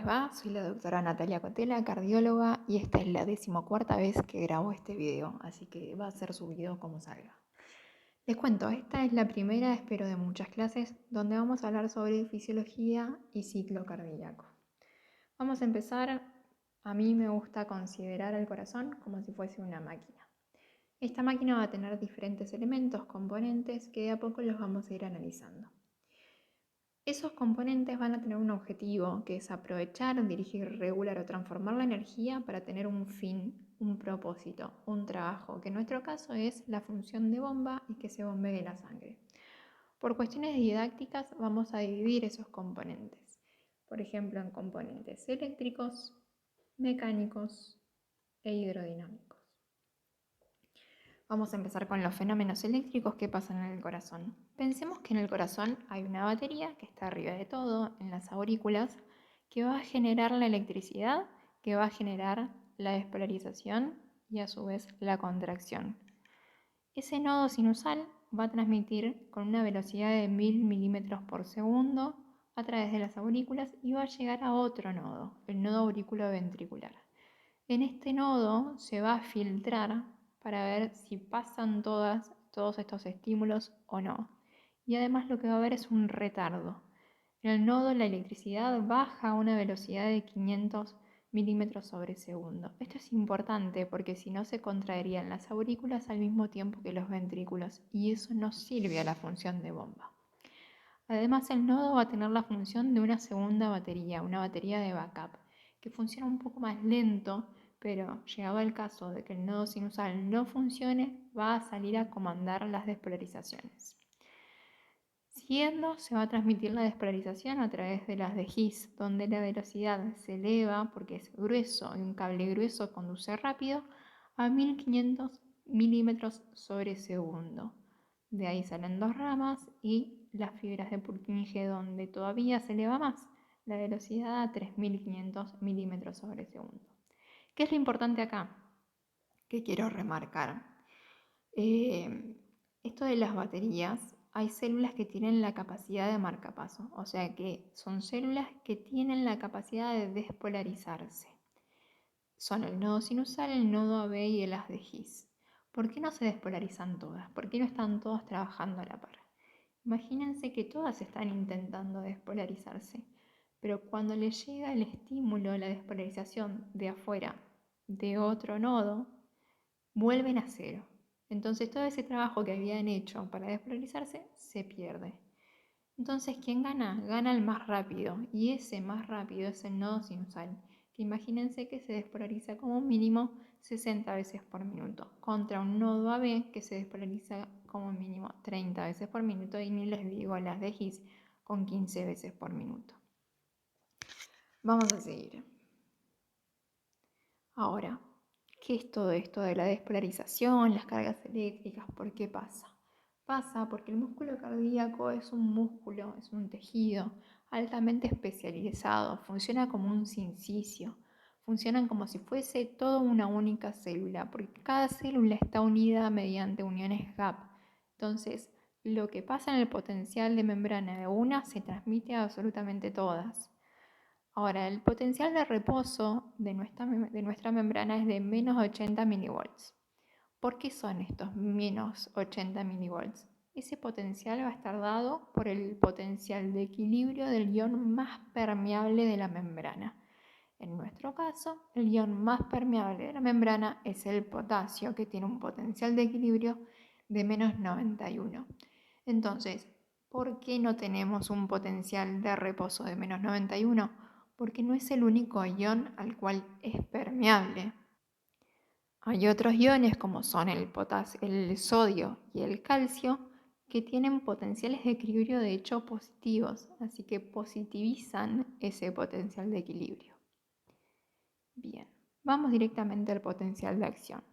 les va? Soy la doctora Natalia Cotela, cardióloga, y esta es la 14ª vez que grabo este video, así que va a ser subido como salga. Les cuento, esta es la primera, espero, de muchas clases donde vamos a hablar sobre fisiología y ciclo cardíaco. Vamos a empezar. A mí me gusta considerar el corazón como si fuese una máquina. Esta máquina va a tener diferentes elementos, componentes, que de a poco los vamos a ir analizando. Esos componentes van a tener un objetivo, que es aprovechar, dirigir, regular o transformar la energía para tener un fin, un propósito, un trabajo, que en nuestro caso es la función de bomba y que se bombee la sangre. Por cuestiones didácticas vamos a dividir esos componentes, por ejemplo, en componentes eléctricos, mecánicos e hidrodinámicos. Vamos a empezar con los fenómenos eléctricos que pasan en el corazón. Pensemos que en el corazón hay una batería que está arriba de todo, en las aurículas, que va a generar la electricidad, que va a generar la despolarización y a su vez la contracción. Ese nodo sinusal va a transmitir con una velocidad de 1000 milímetros por segundo a través de las aurículas y va a llegar a otro nodo, el nodo auriculoventricular. En este nodo se va a filtrar para ver si pasan todos estos estímulos o no. Y además lo que va a haber es un retardo. En el nodo la electricidad baja a una velocidad de 500 milímetros sobre segundo. Esto es importante porque si no se contraerían las aurículas al mismo tiempo que los ventrículos y eso no sirve a la función de bomba. Además el nodo va a tener la función de una segunda batería, una batería de backup, que funciona un poco más lento, pero llegado el caso de que el nodo sinusal no funcione, va a salir a comandar las despolarizaciones. Siguiendo, se va a transmitir la despolarización a través de las de His, donde la velocidad se eleva porque es grueso y un cable grueso conduce rápido a 1500 milímetros sobre segundo. De ahí salen dos ramas y las fibras de Purkinje, donde todavía se eleva más la velocidad a 3500 milímetros sobre segundo. ¿Qué es lo importante acá? Que quiero remarcar. Esto de las baterías, hay células que tienen la capacidad de marcapaso, o sea que son células que tienen la capacidad de despolarizarse. Son el nodo sinusal, el nodo AB y el haz de His. ¿Por qué no se despolarizan todas? ¿Por qué no están todas trabajando a la par? Imagínense que todas están intentando despolarizarse, pero cuando les llega el estímulo, la despolarización de afuera de otro nodo, vuelven a cero. Entonces todo ese trabajo que habían hecho para despolarizarse se pierde. Entonces, ¿quién gana? Gana el más rápido, y ese más rápido es el nodo sinusal, que imagínense que se despolariza como mínimo 60 veces por minuto, contra un nodo AB que se despolariza como mínimo 30 veces por minuto, y ni les digo las de His con 15 veces por minuto. Vamos a seguir. Ahora, ¿qué es todo esto de la despolarización, las cargas eléctricas? ¿Por qué pasa? Pasa porque el músculo cardíaco es un músculo, es un tejido altamente especializado, funciona como un sincicio, funcionan como si fuese toda una única célula, porque cada célula está unida mediante uniones gap. Entonces, lo que pasa en el potencial de membrana de una se transmite a absolutamente todas. Ahora, el potencial de reposo de nuestra membrana es de menos 80 milivolts. ¿Por qué son estos menos 80 milivolts? Ese potencial va a estar dado por el potencial de equilibrio del ion más permeable de la membrana. En nuestro caso, el ion más permeable de la membrana es el potasio, que tiene un potencial de equilibrio de menos 91. Entonces, ¿por qué no tenemos un potencial de reposo de menos 91? Porque no es el único ion al cual es permeable. Hay otros iones como son el sodio y el calcio que tienen potenciales de equilibrio de hecho positivos, así que positivizan ese potencial de equilibrio. Bien, vamos directamente al potencial de acción.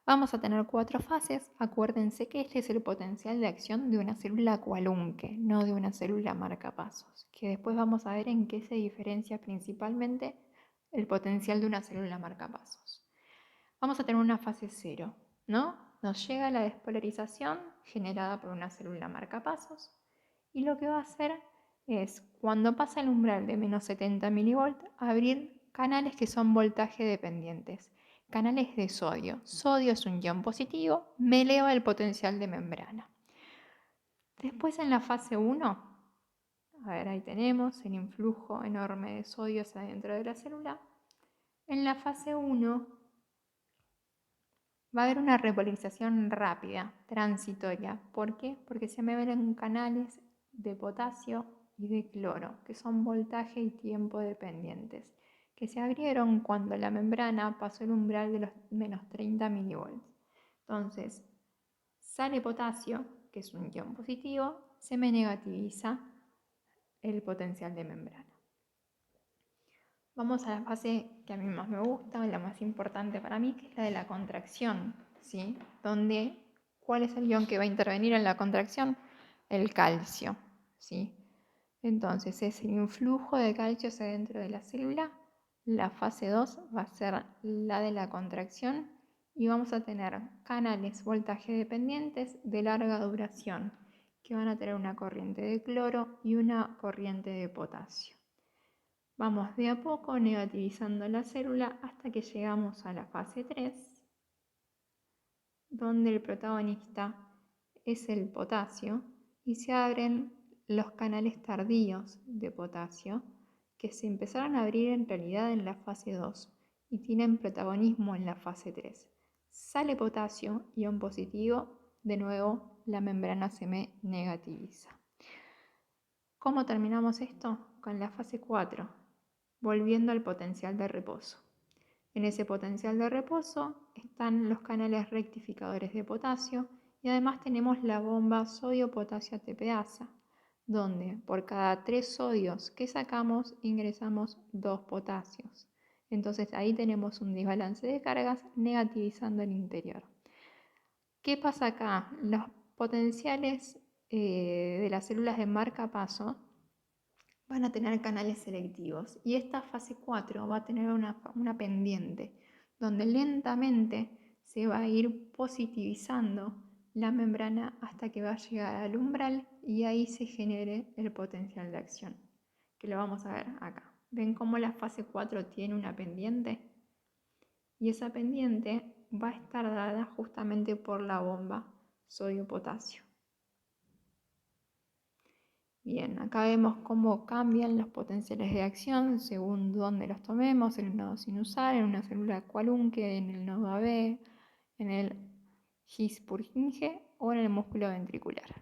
Vamos a tener 4 fases. Acuérdense que este es el potencial de acción de una célula cualunque, no de una célula marcapasos, que después vamos a ver en qué se diferencia principalmente el potencial de una célula marcapasos. Vamos a tener una fase 0, ¿no? Nos llega la despolarización generada por una célula marcapasos y lo que va a hacer es cuando pasa el umbral de menos 70 mV, abrir canales que son voltaje dependientes, canales de sodio. Sodio es un ion positivo, me eleva el potencial de membrana. Después en la fase 1, a ver, ahí tenemos el influjo enorme de sodio hacia dentro de la célula. En la fase 1 va a haber una repolarización rápida, transitoria. ¿Por qué? Porque se me abren canales de potasio y de cloro, que son voltaje y tiempo dependientes, que se abrieron cuando la membrana pasó el umbral de los menos 30 milivolts. Entonces, sale potasio, que es un ion positivo, se me negativiza el potencial de membrana. Vamos a la fase que a mí más me gusta, la más importante para mí, que es la de la contracción, ¿sí? Donde, ¿cuál es el ion que va a intervenir en la contracción? El calcio, ¿sí? Entonces, es el influjo de calcio hacia dentro de la célula. La fase 2 va a ser la de la contracción y vamos a tener canales voltaje dependientes de larga duración, que van a tener una corriente de cloro y una corriente de potasio. Vamos de a poco negativizando la célula hasta que llegamos a la fase 3, donde el protagonista es el potasio y se abren los canales tardíos de potasio que se empezaron a abrir en realidad en la fase 2 y tienen protagonismo en la fase 3. Sale potasio, ion positivo, de nuevo la membrana se me negativiza. ¿Cómo terminamos esto? Con la fase 4, volviendo al potencial de reposo. En ese potencial de reposo están los canales rectificadores de potasio y además tenemos la bomba sodio-potasio ATPasa, donde por cada 3 sodios que sacamos ingresamos 2 potasios. Entonces ahí tenemos un desbalance de cargas negativizando el interior. ¿Qué pasa acá? Los potenciales de las células de marcapaso van a tener canales selectivos y esta fase 4 va a tener una pendiente donde lentamente se va a ir positivizando la membrana hasta que va a llegar al umbral y ahí se genere el potencial de acción, que lo vamos a ver acá. ¿Ven cómo la fase 4 tiene una pendiente? Y esa pendiente va a estar dada justamente por la bomba sodio-potasio. Bien, acá vemos cómo cambian los potenciales de acción según dónde los tomemos, en el nodo sinusal, en una célula Qualunque, en el nodo AB, en el His-Purkinje o en el músculo ventricular.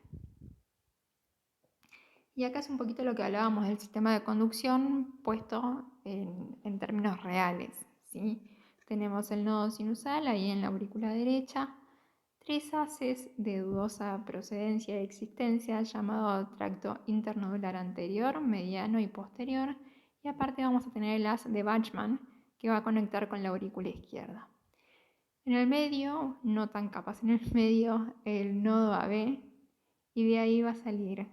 Y acá es un poquito lo que hablábamos del sistema de conducción puesto en términos reales, ¿sí? Tenemos el nodo sinusal ahí en la aurícula derecha, 3 haces de dudosa procedencia y existencia llamado tracto internodular anterior, mediano y posterior, y aparte vamos a tener el haz de Bachmann que va a conectar con la aurícula izquierda. En el medio, no tan capaz en el medio, el nodo AB, y de ahí va a salir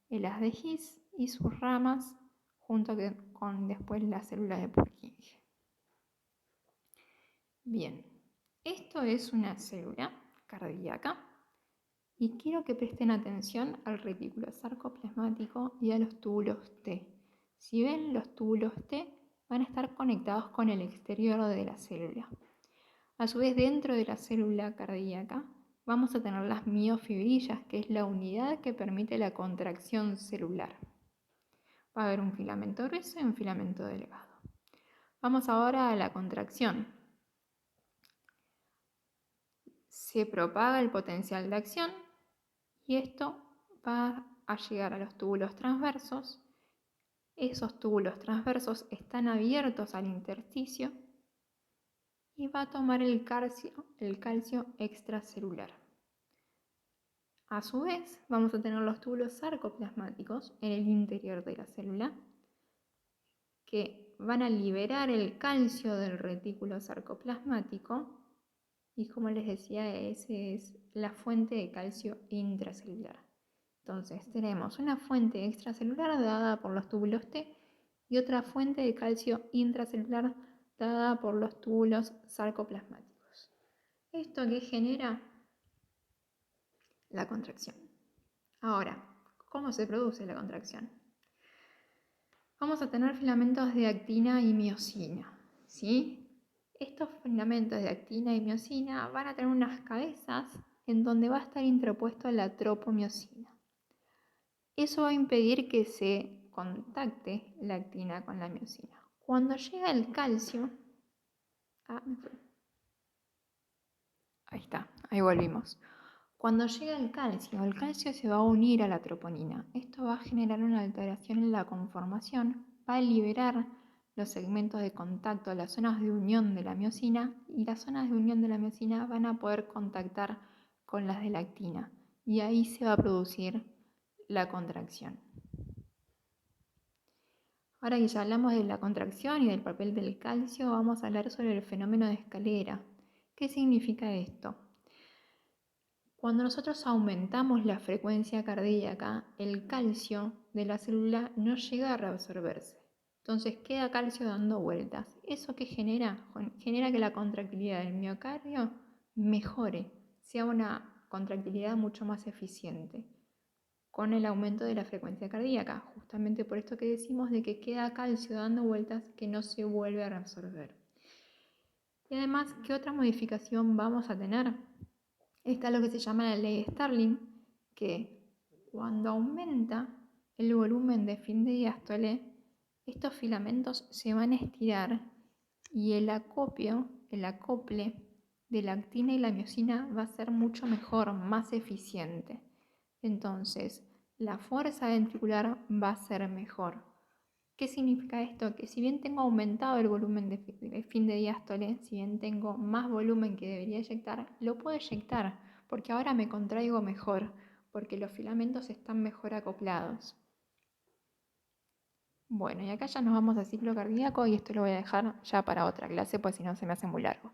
el haz de His y sus ramas junto con después la célula de Purkinje. Bien, esto es una célula cardíaca. Y quiero que presten atención al retículo sarcoplasmático y a los túbulos T. Si ven, los túbulos T van a estar conectados con el exterior de la célula. A su vez, dentro de la célula cardíaca vamos a tener las miofibrillas, que es la unidad que permite la contracción celular. Va a haber un filamento grueso y un filamento delgado. Vamos ahora a la contracción. Se propaga el potencial de acción y esto va a llegar a los túbulos transversos. Esos túbulos transversos están abiertos al intersticio y va a tomar el calcio extracelular. A su vez, vamos a tener los túbulos sarcoplasmáticos en el interior de la célula que van a liberar el calcio del retículo sarcoplasmático y, como les decía, esa es la fuente de calcio intracelular. Entonces tenemos una fuente extracelular dada por los túbulos T y otra fuente de calcio intracelular dada por los túbulos sarcoplasmáticos. ¿Esto qué genera? La contracción. Ahora, ¿cómo se produce la contracción? vamos a tener filamentos de actina y miosina, ¿sí? Estos filamentos de actina y miosina van a tener unas cabezas en donde va a estar interpuesto la tropomiosina. Eso va a impedir que se contacte la actina con la miosina. Cuando llega el calcio, ahí está, ahí volvimos. Cuando llega el calcio se va a unir a la troponina. Esto va a generar una alteración en la conformación, va a liberar los segmentos de contacto, las zonas de unión de la miosina, y las zonas de unión de la miosina van a poder contactar con las de la actina. Y ahí se va a producir la contracción. Ahora que ya hablamos de la contracción y del papel del calcio, vamos a hablar sobre el fenómeno de escalera. ¿Qué significa esto? Cuando nosotros aumentamos la frecuencia cardíaca, el calcio de la célula no llega a reabsorberse. Entonces queda calcio dando vueltas. ¿Eso qué genera? Genera que la contractilidad del miocardio mejore, sea una contractilidad mucho más eficiente con el aumento de la frecuencia cardíaca, justamente por esto que decimos de que queda calcio dando vueltas que no se vuelve a reabsorber. Y además, ¿qué otra modificación vamos a tener? Está lo que se llama la ley de Starling, que cuando aumenta el volumen de fin de diástole, estos filamentos se van a estirar y el acople de la actina y la miosina va a ser mucho mejor, más eficiente. Entonces, la fuerza ventricular va a ser mejor. ¿Qué significa esto? Que si bien tengo aumentado el volumen de fin de diástole, si bien tengo más volumen que debería eyectar, lo puedo eyectar porque ahora me contraigo mejor, porque los filamentos están mejor acoplados. Bueno, y acá ya nos vamos a ciclo cardíaco y esto lo voy a dejar ya para otra clase, pues si no se me hace muy largo.